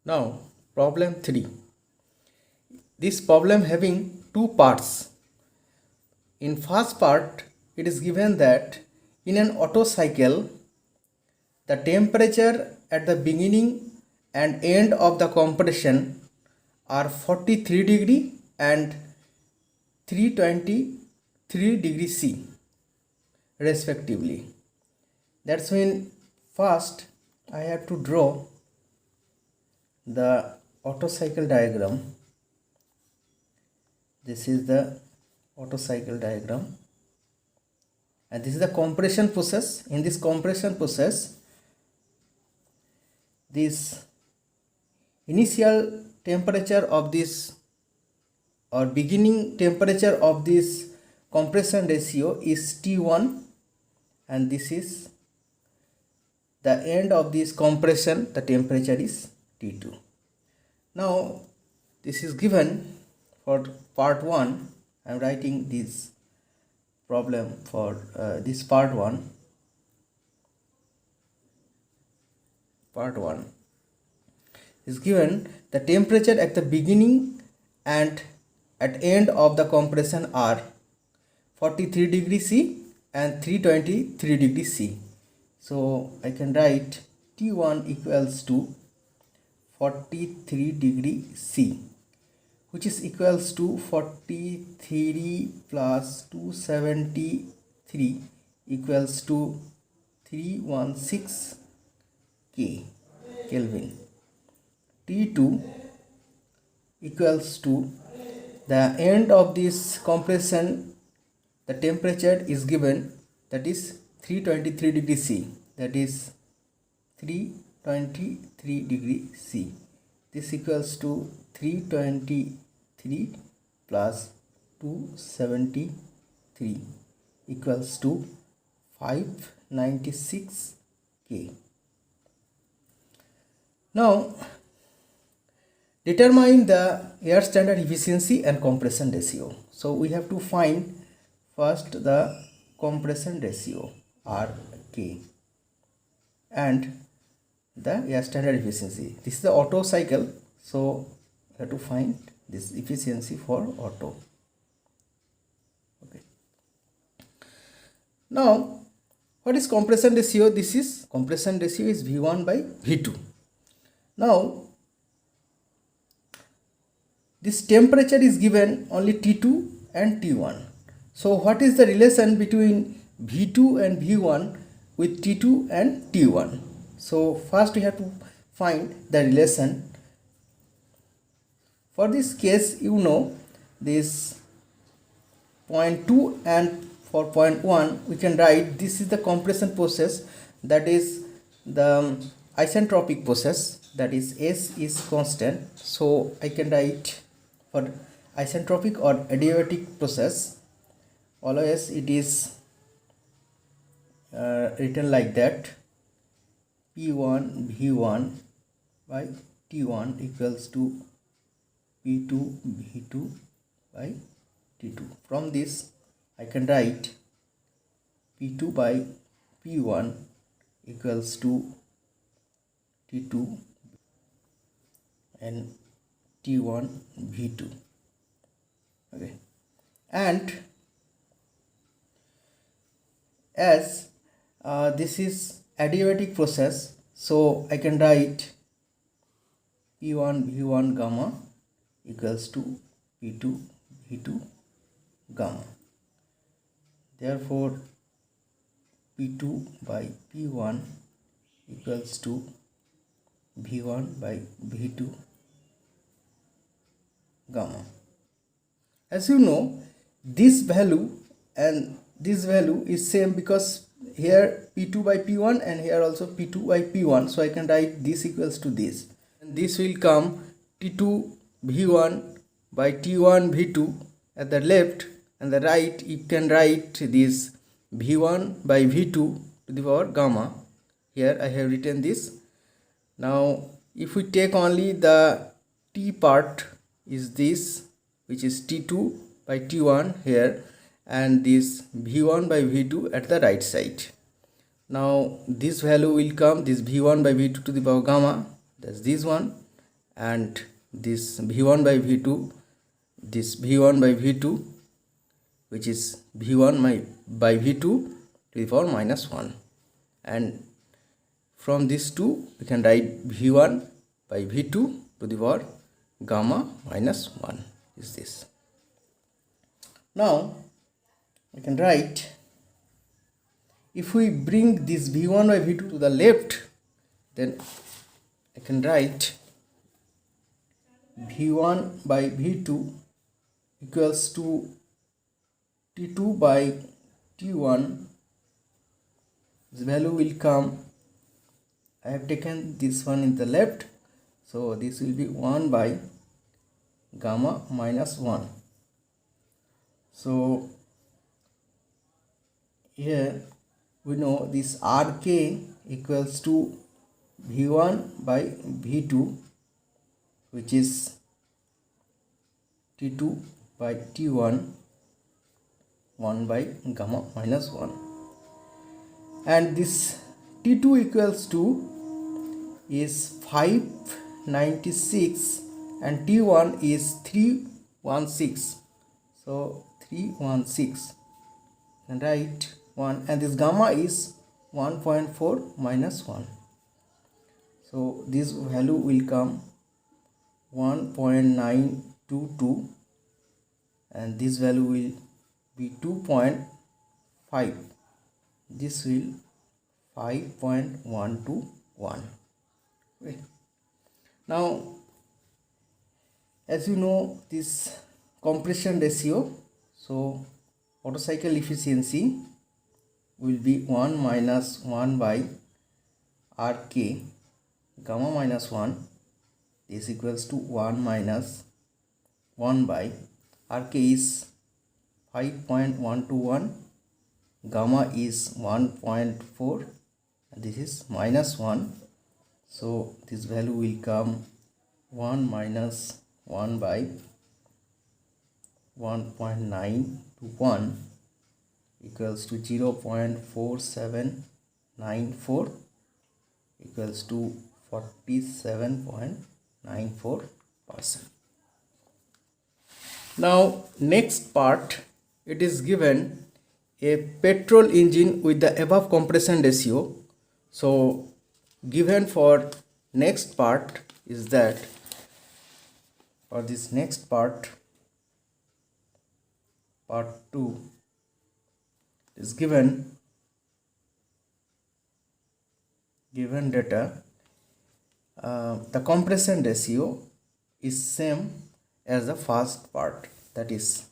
Now, problem 3. This problem having two parts. In first part, it is given that in an Otto cycle, the temperature at the beginning and end of the compression are 43 degree and 323 degree C respectively. That's when first I have to draw the Otto cycle diagram. This is the Otto cycle diagram, and this is the compression process. In this compression process, this initial temperature of this or beginning temperature of this compression ratio is T1, and this is the end of this compression, the temperature is T2. Now this is given for part 1. I am writing this problem for this part 1. Part 1 is given the temperature at the beginning and at end of the compression are 43 degree C and 323 degree C. So I can write T1 equals to 43 degree C, which is equals to 43 plus 273 equals to 316 Kelvin. T2 equals to the end of this compression, the temperature is given, that is 323 degree C, that is 323 degree C. This equals to 323 plus 273 equals to 596 K. Now determine the air standard efficiency and compression ratio. So we have to find first the compression ratio RK and the air standard efficiency. This is the Otto cycle, so we have to find this efficiency for Otto. Okay. Now what is compression ratio? This is compression ratio is V1 by V2. Now this temperature is given only T2 and T1. So what is the relation between V2 and V1 with T2 and T1? So first we have to find the relation. For this case, you know this point 2, and for point 1 we can write this is the compression process, that is the isentropic process, that is S is constant. So I can write for isentropic or adiabatic process, always it is written like that: P1 V1 by T1 equals to P2 V2 by T2. From this I can write P2 by P1 equals to T2 and T1 V2. Okay, and as this is adiabatic process, so I can write P1 V1 gamma equals to P2 V2 gamma. Therefore P2 by P1 equals to V1 by V2 gamma. As you know, this value and this value is same, because here P2 by P1 and here also P2 by P1. So I can write this equals to this, and this will come T2 V1 by T1 V2 at the left, and the right you can write this V1 by V2 to the power gamma. Here I have written this. Now if we take only the T part is this, which is T2 by T1 here, and this V1 by V2 at the right side. Now this value will come, this V1 by V2 to the power gamma, that's this one, and this V1 by V2, this V1 by V2, which is V1 by V2 to the power minus 1, and from these two we can write V1 by V2 to the power gamma minus 1 is this. Now I can write, if we bring this V1 by V2 to the left, then I can write V1 by V2 equals to T2 by T1. This value will come, I have taken this one in the left, so this will be 1 by gamma minus 1. So here we know this Rk equals to V1 by V2, which is T2 by T1, 1 by gamma minus 1, and this T2 equals to is 596 and T1 is 316, so 316, and write 1, and this gamma is 1.4 minus 1, so this value will come 1.922, and this value will be 2.5, this will 5.121. Okay. Now as you know this compression ratio, so Otto cycle efficiency will be 1 minus 1 by Rk gamma minus 1 is equals to 1 minus 1 by Rk is 5.121, gamma is 1.4, and this is minus 1, so this value will come 1 minus 1 by 1.921 equals to 0.4794 equals to 47.94%. Now next part, it is given a petrol engine with the above compression ratio. So given for next part is that, for this next part, part 2, is given data, the compression ratio is same as the first part, that is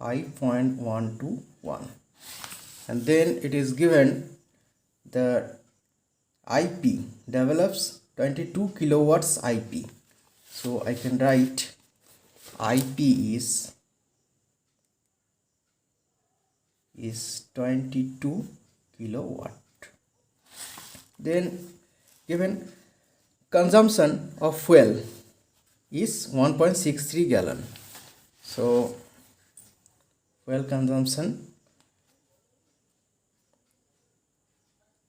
5.121, and then it is given the IP develops 22 kilowatts IP, so I can write IP is 22 kilowatt. Then given consumption of fuel is 1.63 gallon, so fuel consumption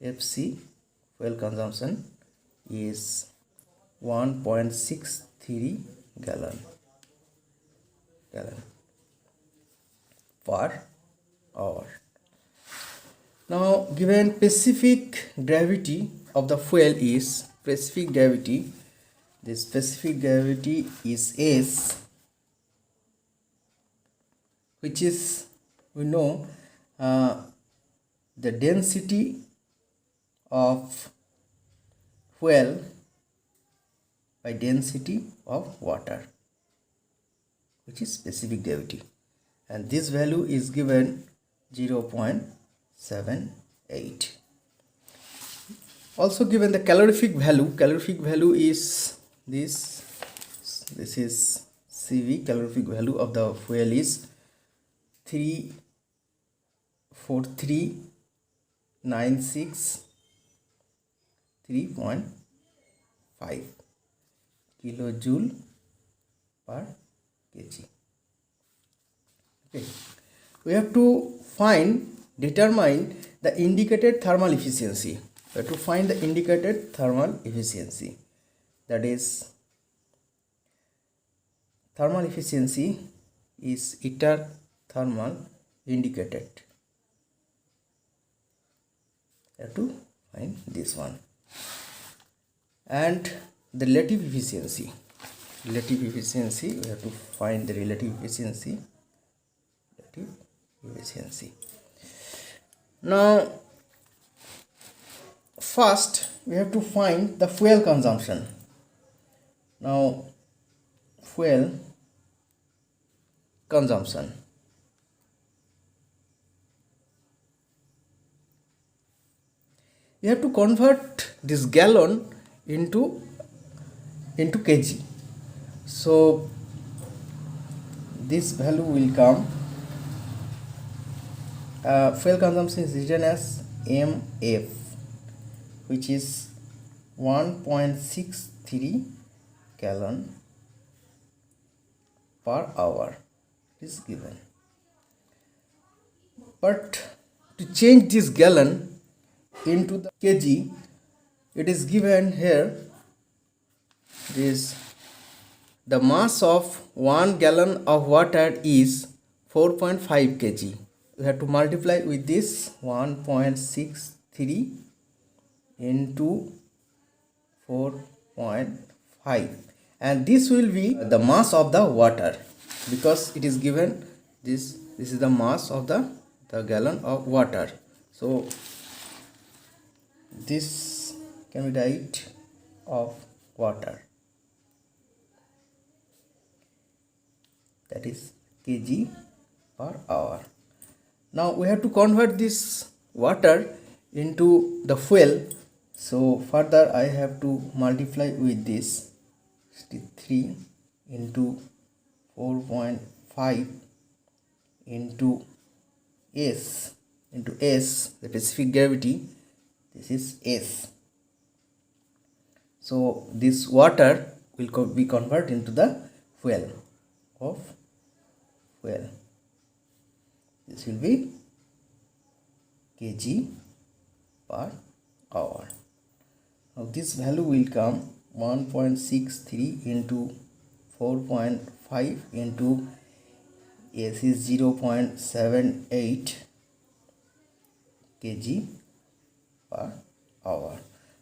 FC fuel consumption is 1.63 gallon per hour. Now given specific gravity of the fuel is specific gravity, the specific gravity is S, which is, we know, the density of fuel by density of water, which is specific gravity, and this value is given 0.78. Also given the calorific value is this is CV, calorific value of the fuel is 34396 3.5 kilojoule per kg. Okay, we have to determine the indicated thermal efficiency. We have to find the indicated thermal efficiency, that is thermal efficiency is ITER thermal indicated. You have to find this one. And the relative efficiency, we have to find the relative efficiency. Now first we have to find the fuel consumption. Now fuel consumption, you have to convert this gallon into kg. So this value will come, fuel consumption is written as MF, which is 1.63 gallon per hour is given. But to change this gallon into the kg, it is given here, this the mass of 1 gallon of water is 4.5 kg. We have to multiply with this 1.63 into 4.5, and this will be the mass of the water, because it is given this is the mass of the gallon of water. So this can be the height of water, that is kg per hour. Now we have to convert this water into the fuel. So further I have to multiply with this 63 into 4.5 into S, the specific gravity, this is S. So this water will be converted into the fuel. This will be kg per hour. Now this value will come 1.63 into 4.5 into S is 0.78 kg per hour.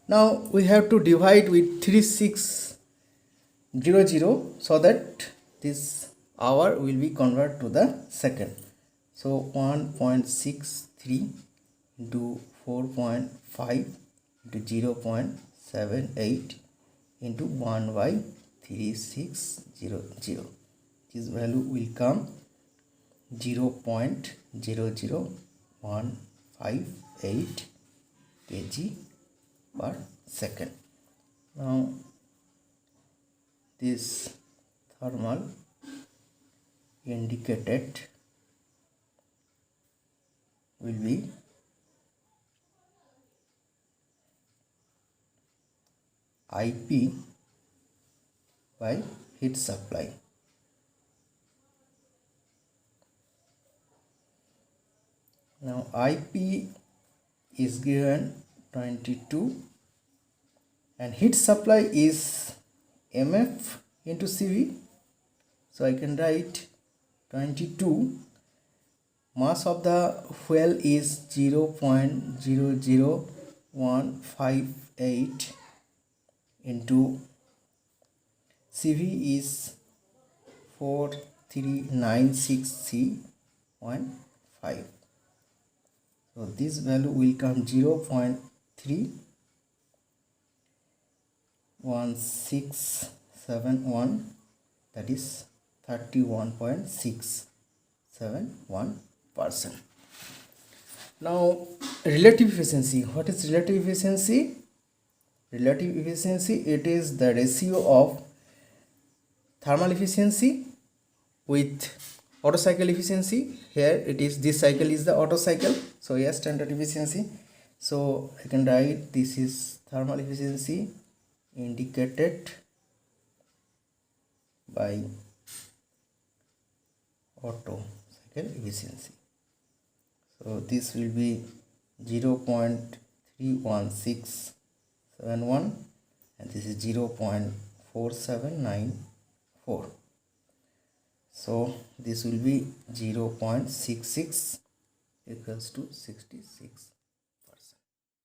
Now we have to divide with 3600 so that this hour will be converted to the second. So 1.63 into 4.5 into 0.78 into 1 by 3600. This value will come 0.00158 kg per second. Now this thermal indicated will be IP by heat supply. Now IP is given 22 and heat supply is MF into CV. So I can write 22, mass of the fuel is 0.00158 into CV is 4396C.5. So this value will come 0.31671, that is 31.671%. Now relative efficiency. What is relative efficiency? Relative efficiency, it is the ratio of thermal efficiency with Otto cycle efficiency. Here it is, this cycle is the Otto cycle, so here standard efficiency. So I can write this is thermal efficiency indicated by Otto cycle efficiency. So this will be 0.31671 and this is 0.4794. So this will be 0.66 equals to 66.